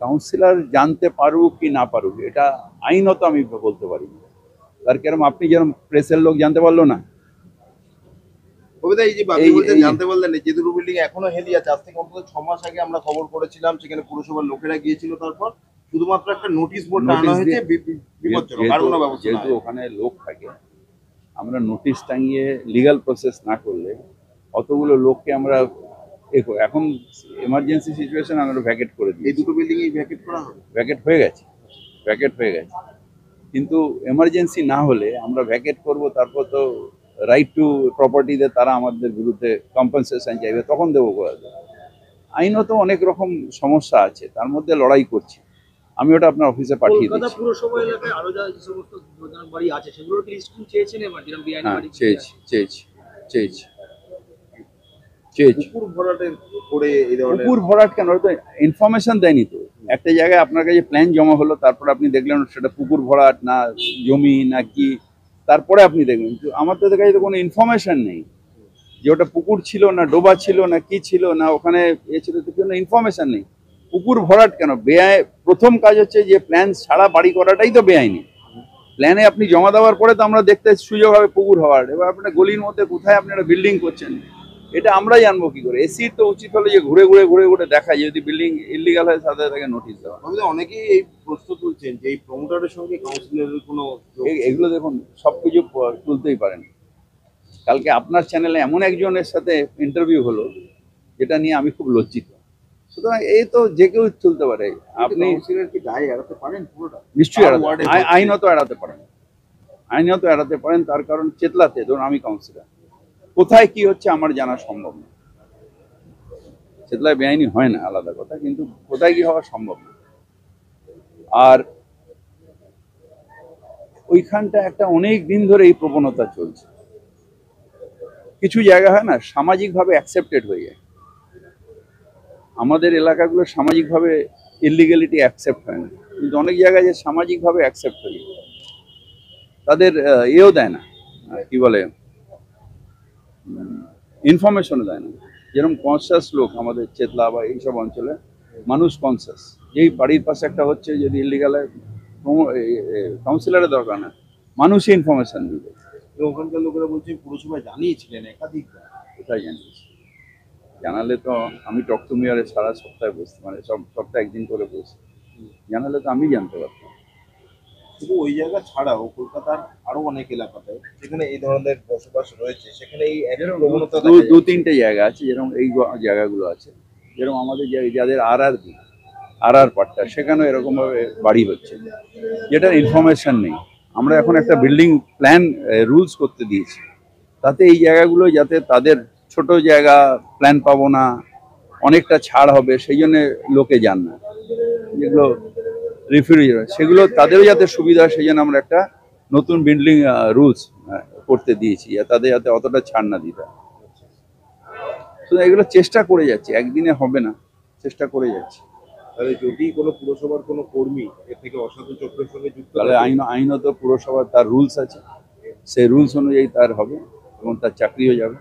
Councillor জানতে পারুক কি না পারুক এটা আইনত আমি বলতে পারি না। তার কারণ আপনি যেরকম প্রেসের লোক জানতে পারলো না, এই যে বাকি বলতে জানতে বললেন যে দুটো বিল্ডিং এখনো হেলি আছে। আজ থেকে অন্তত 6 মাস আগে আমরা খবর করেছিলাম, সেখানে পুরসভার লোকেরা গিয়েছিল। তারপর শুধুমাত্র একটা নোটিশ বোর্ড টাঙানো হয়েছে বিপজ্জনক, আর কোনো ব্যবস্থা যেহেতু ওখানে লোক থাকে, আমরা নোটিশ টাঙিয়ে লিগ্যাল প্রসেস না করলে অতগুলো লোককে আমরা এখন এমার্জেন্সি সিচুয়েশন আমরা ভ্যাকেট করে দিই। এই দুটো বিল্ডিং এই ভ্যাকেট করা হবে, ভ্যাকেট হয়ে গেছে, ভ্যাকেট হয়ে গেছে। কিন্তু এমার্জেন্সি না হলে আমরা ভ্যাকেট করব, তারপর তো রাইট টু প্রপার্টিতে তারা আমাদের বিরুদ্ধে কম্পেনসেশন চাইবে, তখন দেবো কোথা থেকে? আইনত অনেক রকম সমস্যা আছে, তার মধ্যে লড়াই করছি। আমি ওটা আপনার অফিসে পাঠিয়ে দিচ্ছি। পুরসভা এলাকায় আরো যে সমস্ত বাড়ি আছে সেগুলোর কি লিস্টিং চেয়েছেন? এবার যেরকম বিআইনি বাড়ি চেয়েছি। পুকুর ভরাটের করে এই ধরনের পুকুর ভরাট কেন? তো ইনফরমেশন দেয়নি তো। একটা জায়গায় আপনার কাছে প্ল্যান জমা হলো, তারপর আপনি দেখলেন সেটা পুকুর ভরাট না জমি না কি, তারপরে আপনি দেখবেন। আমাদের কাছে তো কোনো ইনফরমেশন নেই যে ওটা পুকুর ছিল না ডোবা ছিল না কি ছিল না ওখানে এ ছিল, তো কোনো ইনফরমেশন নেই। পুকুর ভরাট কেন? বেআই প্রথম কাজ হচ্ছে যে প্ল্যান ছাড়া বাড়ি করাটাই তো বেআইনি। প্ল্যানে আপনি জমা দেওয়ার পরে তো আমরা দেখতে সুযোগ হবে পুকুর হওয়ার। এবার আপনার গলির মধ্যে কোথায় আপনারা বিল্ডিং করছেন এটা আমরা জানবো কি করে? এসি তো উচিত হলো যে ঘুরে ঘুরে দেখা, যদি বিল্ডিং ইলিগাল হয় সাথে তাকে নোটিশ দেওয়া। অনেকেই এই প্রশ্ন তুলছেন যে এই প্রমোটারের সঙ্গে কাউন্সিলরের কোনো এগুলো দেখুন সবকিছু তুলতেই পারেন। কালকে আপনার চ্যানেলে এমন একজনের সাথে ইন্টারভিউ হলো যেটা নিয়ে আমি খুব লজ্জিত। সুতরাং এই তো যে কেউ তুলতে পারে। আপনি কি দায় এড়াতে পারেন? পুরোটা নিশ্চয়ই আইনত এড়াতে পারেন, আইনত এড়াতে পারেন। তার কারণ চেতলাতে ধরুন আমি কাউন্সিলর, কোথায় কি হচ্ছে আমার জানা সম্ভব না। চেতলায় বেআইনি হয় না আলাদা কথা, কিন্তু কোথায় কি হওয়া সম্ভব না। আর ওইখানটা একটা অনেক দিন ধরে এই প্রবণতা চলছে। কিছু জায়গা হয় না সামাজিকভাবে অ্যাকসেপ্টেড হয়ে যায়, আমাদের এলাকাগুলো সামাজিকভাবে ইলিগ্যালিটি অ্যাকসেপ্ট হয় না, কিন্তু অনেক জায়গায় যে সামাজিকভাবে অ্যাকসেপ্ট হয়ে যায় তাদের এও দেয় না, কি বলে ইনফরমেশনও দেয় না। যেরকম কনসাস লোক আমাদের চেতলা বা এইসব অঞ্চলে মানুষ কনসাস, যেই বাড়ির পাশে একটা হচ্ছে যদি ইলিগাল কাউন্সিলরের দরকার না, মানুষই ইনফরমেশন দিবে। ওখানকার লোকেরা বলছে পুরসভায় জানিয়েছিলেন একাধিকবার। কোথায় জানিয়েছি? জানালে তো আমি টক টু মিয়ারে সারা সপ্তাহে বসছি, মানে সপ্তাহে একদিন করে বসি, জানালে তো আমি জানতে পারতাম। শুধু ওই জায়গা ছাড়াও কলকাতার আরো অনেক এলাকাতে যেখানে এই ধরনের বসবাস রয়েছে, সেখানে এই দু তিনটে জায়গা আছে যেরকম এই জায়গাগুলো আছে, যেরকম আমাদের যাদের আর পাট্টা, সেখানেও এরকম ভাবে বাড়ি হচ্ছে যেটার ইনফরমেশন নেই। আমরা এখন একটা বিল্ডিং প্ল্যান রুলস করতে দিয়েছি, তাতে এই জায়গাগুলো যাতে তাদের ছোট জায়গা প্ল্যান পাবো না, অনেকটা ছাড় হবে, সেই জন্য লোকে যান না, যেগুলো রেফ্রিজারেটর সেগুলো তাদেরও যাতে সুবিধা হয়, সেই জন্য আমরা একটা নতুন বিল্ডিং রুলস করতে দিয়েছি, তাদের যাতে অতটা ছাড় না দিতে। তো এগুলো চেষ্টা করে যাচ্ছি, একদিনে হবে না, চেষ্টা করে যাচ্ছি। তাহলে যদি কোনো পুরসভার কোনো কর্মী এর থেকে অসাধু চক্রের সঙ্গে যুক্ত, তাহলে আইনত পুরসভার তার রুলস আছে, সেই রুলস অনুযায়ী তার হবে এবং তার চাকরিও যাবে।